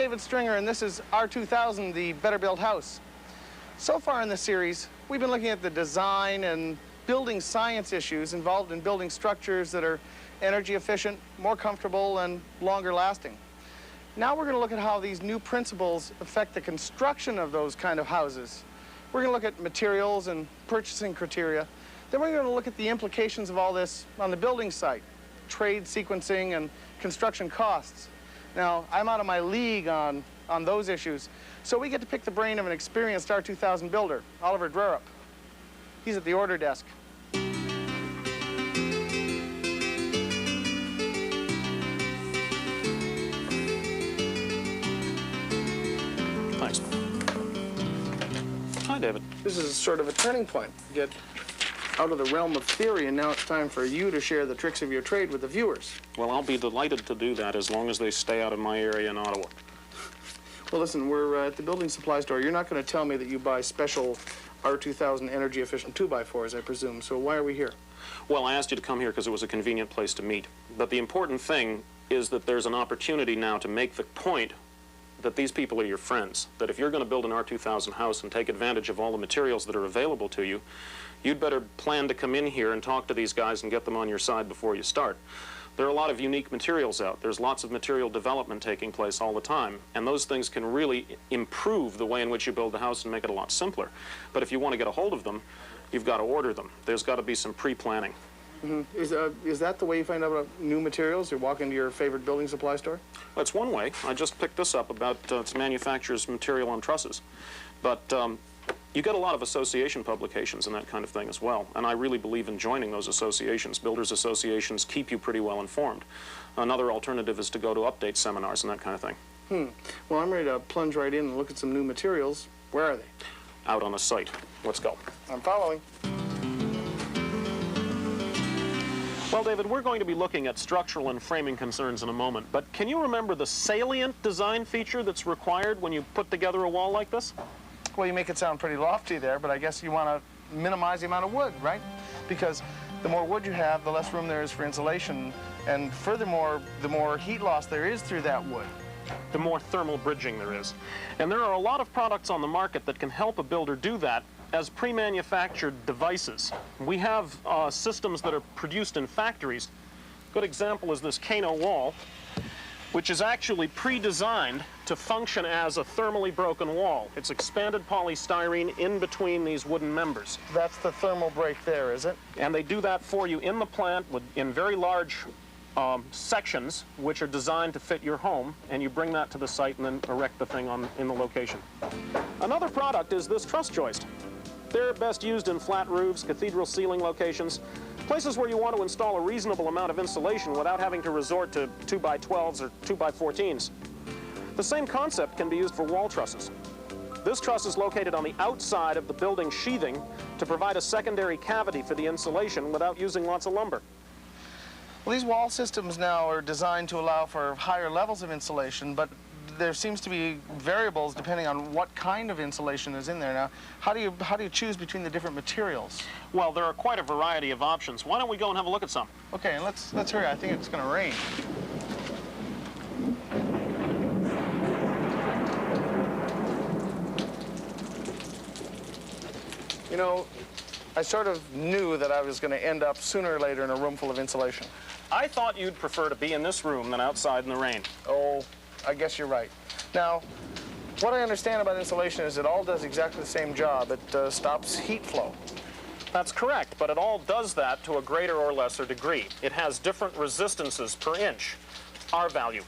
David Stringer, and this is R-2000, the Better Built House. So far in the series, we've been looking at the design and building science issues involved in building structures that are energy efficient, more comfortable, and longer lasting. Now we're going to look at how these new principles affect the construction of those kind of houses. We're going to look at materials and purchasing criteria. Then we're going to look at the implications of all this on the building site, trade sequencing and construction costs. Now, I'm out of my league on those issues, so we get to pick the brain of an experienced R-2000 builder, Oliver Drerup. He's at the order desk. Thanks. Hi, David. This is sort of a turning point. Get out of the realm of theory, and now it's time for you to share the tricks of your trade with the viewers. Well, I'll be delighted to do that as long as they stay out of my area in Ottawa. Well, listen, we're at the building supply store. You're not going to tell me that you buy special R-2000 energy-efficient 2x4s, I presume. So why are we here? Well, I asked you to come here because it was a convenient place to meet. But the important thing is that there's an opportunity now to make the point that these people are your friends. That if you're going to build an R-2000 house and take advantage of all the materials that are available to you, you'd better plan to come in here and talk to these guys and get them on your side before you start. There are a lot of unique materials out. There's lots of material development taking place all the time, and those things can really improve the way in which you build the house and make it a lot simpler. But if you want to get a hold of them, you've got to order them. There's got to be some pre-planning. Mm-hmm. Is that the way you find out about new materials? You walk into your favorite building supply store? That's one way. I just picked this up about its manufacturer's material on trusses. But you get a lot of association publications and that kind of thing as well, and I really believe in joining those associations. Builders associations keep you pretty well informed. Another alternative is to go to update seminars and that kind of thing. Well, I'm ready to plunge right in and look at some new materials. Where are they? Out on the site. Let's go. I'm following. Well, David, we're going to be looking at structural and framing concerns in a moment, but can you remember the salient design feature that's required when you put together a wall like this? Well, you make it sound pretty lofty there, but I guess you want to minimize the amount of wood, right? Because the more wood you have, the less room there is for insulation, and furthermore, the more heat loss there is through that wood. The more thermal bridging there is. And there are a lot of products on the market that can help a builder do that as pre-manufactured devices. We have systems that are produced in factories. A good example is this Kano wall, which is actually pre-designed to function as a thermally broken wall. It's expanded polystyrene in between these wooden members. That's the thermal break there, is it? And they do that for you in the plant in very large sections, which are designed to fit your home, and you bring that to the site and then erect the thing in the location. Another product is this truss joist. They're best used in flat roofs, cathedral ceiling locations, places where you want to install a reasonable amount of insulation without having to resort to 2x12s or 2x14s. The same concept can be used for wall trusses. This truss is located on the outside of the building sheathing to provide a secondary cavity for the insulation without using lots of lumber. Well, these wall systems now are designed to allow for higher levels of insulation, but there seems to be variables depending on what kind of insulation is in there. Now, how do you choose between the different materials? Well, there are quite a variety of options. Why don't we go and have a look at some? Okay, and let's hurry. I think it's going to rain. You know, I sort of knew that I was going to end up sooner or later in a room full of insulation. I thought you'd prefer to be in this room than outside in the rain. Oh, I guess you're right. Now, what I understand about insulation is it all does exactly the same job. It stops heat flow. That's correct, but it all does that to a greater or lesser degree. It has different resistances per inch, R value.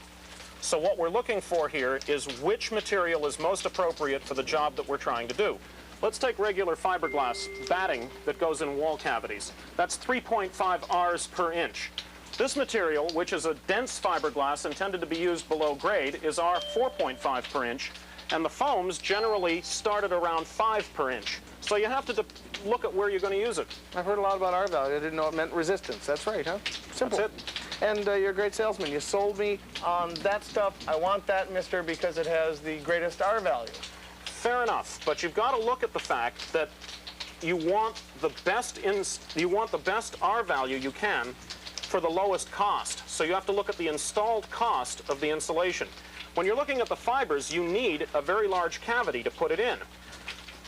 So what we're looking for here is which material is most appropriate for the job that we're trying to do. Let's take regular fiberglass batting that goes in wall cavities. That's 3.5 Rs per inch. This material, which is a dense fiberglass intended to be used below grade, is R 4.5 per inch, and the foams generally start at around 5 per inch. So you have to look at where you're going to use it. I've heard a lot about R value. I didn't know it meant resistance. That's right, huh? Simple. That's it. And you're a great salesman. You sold me on that stuff. I want that, mister, because it has the greatest R value. Fair enough, but you've got to look at the fact that you want the best R value you can for the lowest cost. So you have to look at the installed cost of the insulation. When you're looking at the fibers, you need a very large cavity to put it in.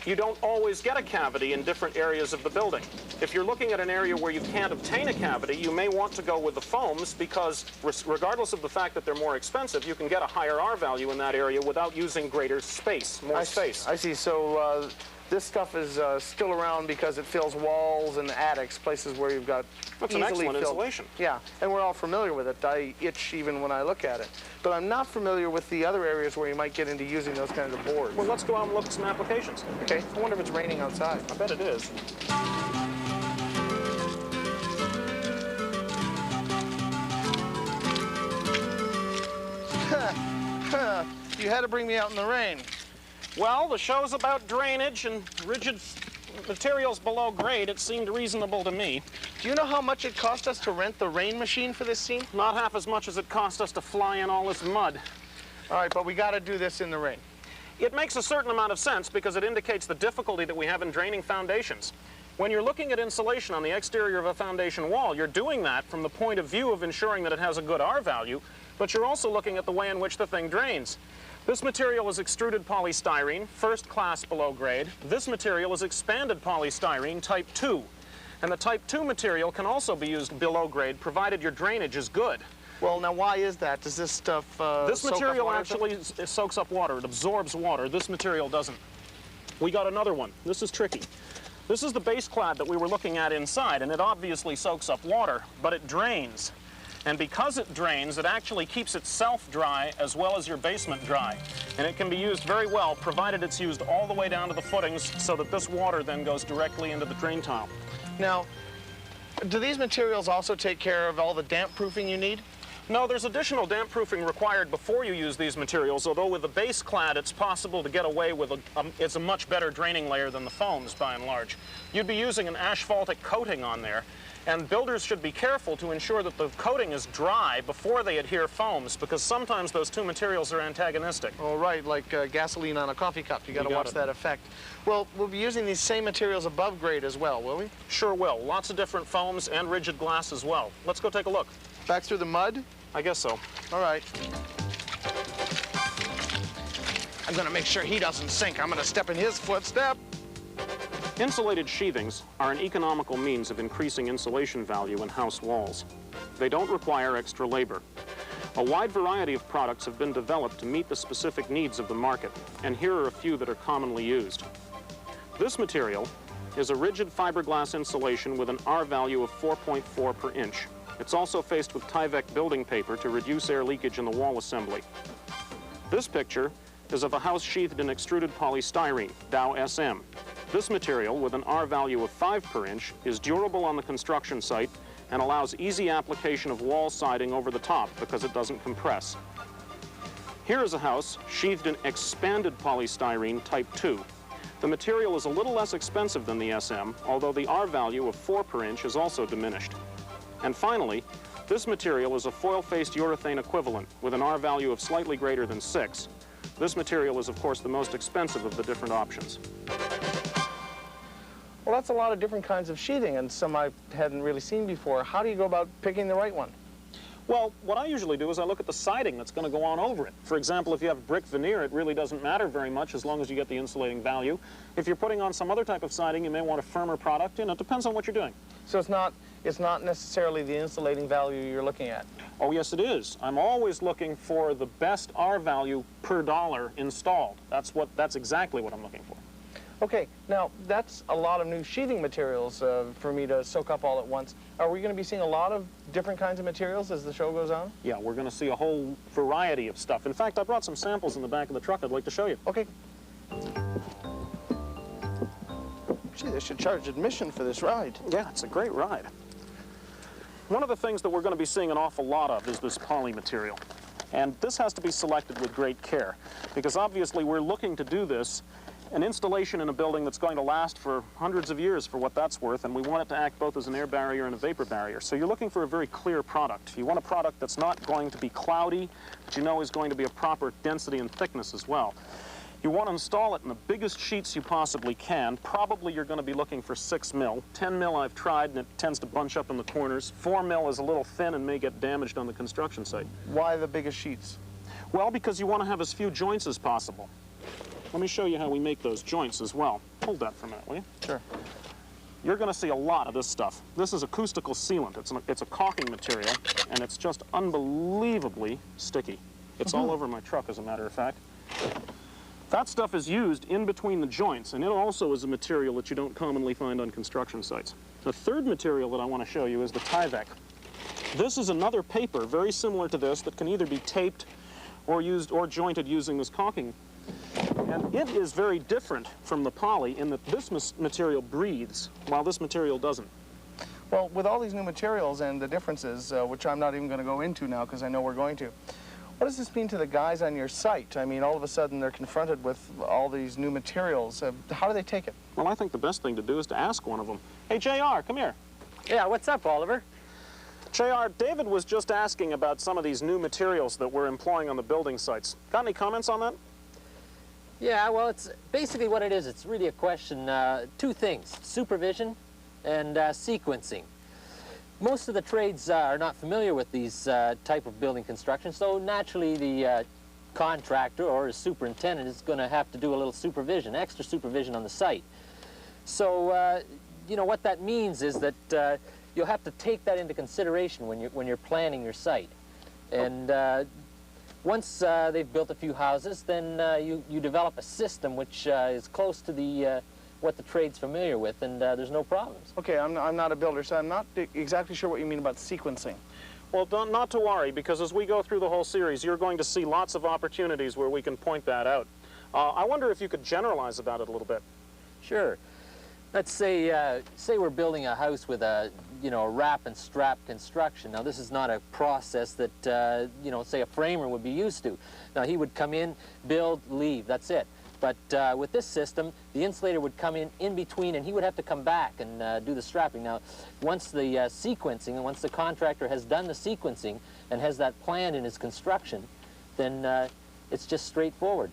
You don't always get a cavity in different areas of the building. If you're looking at an area where you can't obtain a cavity, you may want to go with the foams because regardless of the fact that they're more expensive, you can get a higher R value in that area without using greater space, more space. I see. So this stuff is still around because it fills walls and attics, places where you've got That's an excellent insulation. Yeah, and we're all familiar with it. I itch even when I look at it. But I'm not familiar with the other areas where you might get into using those kinds of boards. Well, let's go out and look at some applications. Okay, I wonder if it's raining outside. I bet it is. You had to bring me out in the rain. Well, the show's about drainage and rigid materials below grade. It seemed reasonable to me. Do you know how much it cost us to rent the rain machine for this scene? Not half as much as it cost us to fly in all this mud. All right, but we got to do this in the rain. It makes a certain amount of sense because it indicates the difficulty that we have in draining foundations. When you're looking at insulation on the exterior of a foundation wall, you're doing that from the point of view of ensuring that it has a good R value, but you're also looking at the way in which the thing drains. This material is extruded polystyrene, first class below grade. This material is expanded polystyrene, type 2. And the type 2 material can also be used below grade, provided your drainage is good. Well, now why is that? Does this stuff This material actually soaks up water. It absorbs water. This material doesn't. We got another one. This is tricky. This is the base clad that we were looking at inside, and it obviously soaks up water, but it drains. And because it drains, it actually keeps itself dry as well as your basement dry. And it can be used very well, provided it's used all the way down to the footings so that this water then goes directly into the drain tile. Now, do these materials also take care of all the damp proofing you need? No, there's additional damp proofing required before you use these materials, although with the base clad it's possible to get away with it's a much better draining layer than the foams by and large. You'd be using an asphaltic coating on there, and builders should be careful to ensure that the coating is dry before they adhere foams, because sometimes those two materials are antagonistic. Oh, right, like gasoline on a coffee cup. You got to watch that effect. Well, we'll be using these same materials above grade as well, will we? Sure will. Lots of different foams and rigid glass as well. Let's go take a look. Back through the mud? I guess so. All right. I'm going to make sure he doesn't sink. I'm going to step in his footstep. Insulated sheathings are an economical means of increasing insulation value in house walls. They don't require extra labor. A wide variety of products have been developed to meet the specific needs of the market, and here are a few that are commonly used. This material is a rigid fiberglass insulation with an R value of 4.4 per inch. It's also faced with Tyvek building paper to reduce air leakage in the wall assembly. This picture is of a house sheathed in extruded polystyrene, Dow SM. This material, with an R value of 5 per inch, is durable on the construction site and allows easy application of wall siding over the top because it doesn't compress. Here is a house sheathed in expanded polystyrene type 2. The material is a little less expensive than the SM, although the R value of 4 per inch is also diminished. And finally, this material is a foil-faced urethane equivalent with an R value of slightly greater than 6. This material is, of course, the most expensive of the different options. Well, that's a lot of different kinds of sheathing, and some I hadn't really seen before. How do you go about picking the right one? Well, what I usually do is I look at the siding that's going to go on over it. For example, if you have brick veneer, it really doesn't matter very much as long as you get the insulating value. If you're putting on some other type of siding, you may want a firmer product. You know, it depends on what you're doing. So it's not necessarily the insulating value you're looking at? Oh, yes, it is. I'm always looking for the best R value per dollar installed. That's exactly what I'm looking for. Okay, now that's a lot of new sheathing materials for me to soak up all at once. Are we going to be seeing a lot of different kinds of materials as the show goes on? Yeah, we're going to see a whole variety of stuff. In fact, I brought some samples in the back of the truck I'd like to show you. Okay. Gee, they should charge admission for this ride. Yeah, it's a great ride. One of the things that we're going to be seeing an awful lot of is this poly material. And this has to be selected with great care, because obviously we're looking to do this an installation in a building that's going to last for hundreds of years for what that's worth, and we want it to act both as an air barrier and a vapor barrier. So you're looking for a very clear product. You want a product that's not going to be cloudy, that you know is going to be a proper density and thickness as well. You want to install it in the biggest sheets you possibly can. Probably you're going to be looking for 6 mil. 10 mil I've tried, and it tends to bunch up in the corners. 4 mil is a little thin and may get damaged on the construction site. Why the biggest sheets? Well, because you want to have as few joints as possible. Let me show you how we make those joints as well. Hold that for a minute, will you? Sure. You're going to see a lot of this stuff. This is acoustical sealant. It's a caulking material, and it's just unbelievably sticky. It's all over my truck, as a matter of fact. That stuff is used in between the joints, and it also is a material that you don't commonly find on construction sites. The third material that I want to show you is the Tyvek. This is another paper very similar to this that can either be taped or used or jointed using this caulking. And it is very different from the poly in that this material breathes, while this material doesn't. Well, with all these new materials and the differences, which I'm not even going to go into now because I know we're going to, what does this mean to the guys on your site? I mean, all of a sudden they're confronted with all these new materials. How do they take it? Well, I think the best thing to do is to ask one of them. Hey, JR, come here. Yeah, what's up, Oliver? JR, David was just asking about some of these new materials that we're employing on the building sites. Got any comments on that? Yeah, well, it's basically what it is. It's really a question, two things, supervision and sequencing. Most of the trades are not familiar with these type of building construction, so naturally the contractor or his superintendent is going to have to do a little supervision, extra supervision on the site. So, you know, what that means is that you'll have to take that into consideration when you're planning your site. And once they've built a few houses, then you develop a system which is close to the what the trade's familiar with, and there's no problems. Okay, I'm not a builder, so I'm not exactly sure what you mean about sequencing. Well, not to worry, because as we go through the whole series, you're going to see lots of opportunities where we can point that out. I wonder if you could generalize about it a little bit. Sure. Let's say, say we're building a house with a, you know, a wrap and strap construction. Now, this is not a process that, you know, say a framer would be used to. Now, he would come in, build, leave, that's it. But with this system, the insulator would come in between, and he would have to come back and do the strapping. Now, once the sequencing, and once the contractor has done the sequencing and has that planned in his construction, then it's just straightforward.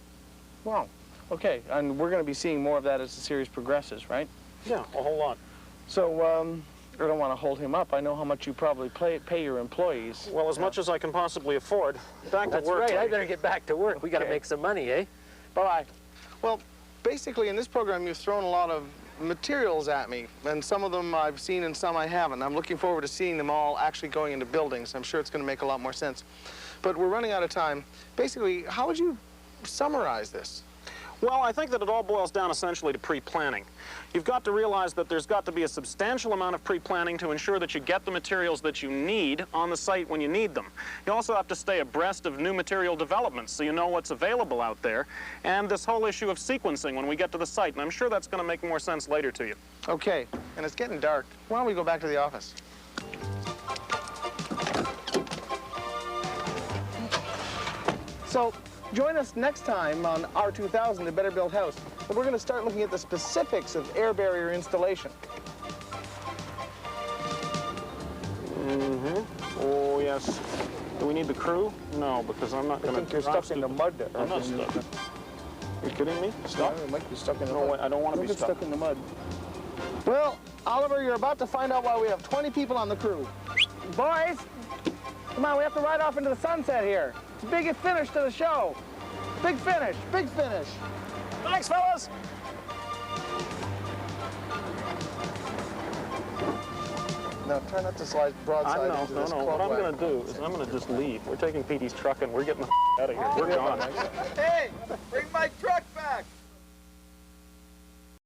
Wow. Okay, and we're going to be seeing more of that as the series progresses, right? Yeah, a whole lot. So, I don't want to hold him up. I know how much you probably pay your employees. Well, as much as I can possibly afford. Back to work. That's right. I better get back to work. We got to make some money, eh? Bye-bye. Well, basically, in this program, you've thrown a lot of materials at me, and some of them I've seen and some I haven't. I'm looking forward to seeing them all actually going into buildings. I'm sure it's going to make a lot more sense. But we're running out of time. Basically, how would you summarize this? Well, I think that it all boils down essentially to pre-planning. You've got to realize that there's got to be a substantial amount of pre-planning to ensure that you get the materials that you need on the site when you need them. You also have to stay abreast of new material developments so you know what's available out there, and this whole issue of sequencing when we get to the site, and I'm sure that's going to make more sense later to you. Okay, and it's getting dark. Why don't we go back to the office? So, join us next time on R-2000, the Better Built House, and we're going to start looking at the specifics of air barrier installation. Oh, yes. Do we need the crew? No, because I'm not going to... I think you're stuck in the mud there. I'm not stuck. Are you kidding me? Stuck? Yeah, it might be stuck in the No, mud. I don't want to be stuck. Stuck in the mud. Well, Oliver, you're about to find out why we have 20 people on the crew. Boys, come on, we have to ride off into the sunset here. It's a big finish to the show. Big finish, big finish. Thanks, fellas. Now, try not to slide broadside into this What I'm going to do is I'm going to just leave. We're taking Petey's truck and we're getting the out of here. We're gone. Hey, bring my truck back!